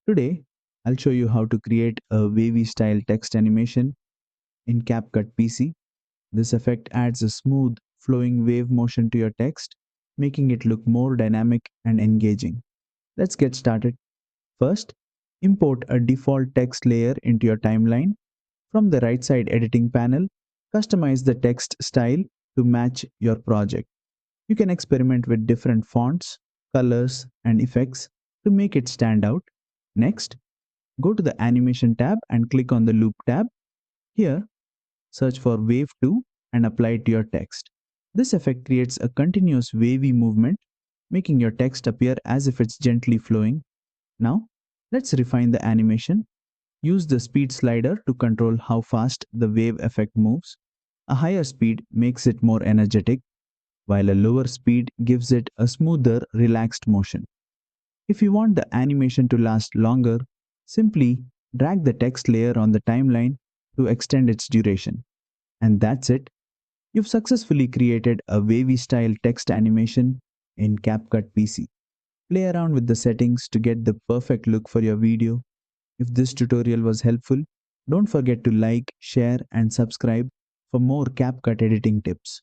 Today, I'll show you how to create a wavy style text animation in CapCut PC. This effect adds a smooth, flowing wave motion to your text, making it look more dynamic and engaging. Let's get started. First, import a default text layer into your timeline. From the right side editing panel, customize the text style to match your project. You can experiment with different fonts, colors, and effects to make it stand out. Next, go to the Animation tab and click on the Loop tab. Here, search for Wave 2 and apply it to your text. This effect creates a continuous wavy movement, making your text appear as if it's gently flowing. Now, let's refine the animation. Use the speed slider to control how fast the wave effect moves. A higher speed makes it more energetic, while a lower speed gives it a smoother, relaxed motion. If you want the animation to last longer, simply drag the text layer on the timeline to extend its duration. And that's it. You've successfully created a wavy style text animation in CapCut PC. Play around with the settings to get the perfect look for your video. If this tutorial was helpful, don't forget to like, share, and subscribe for more CapCut editing tips.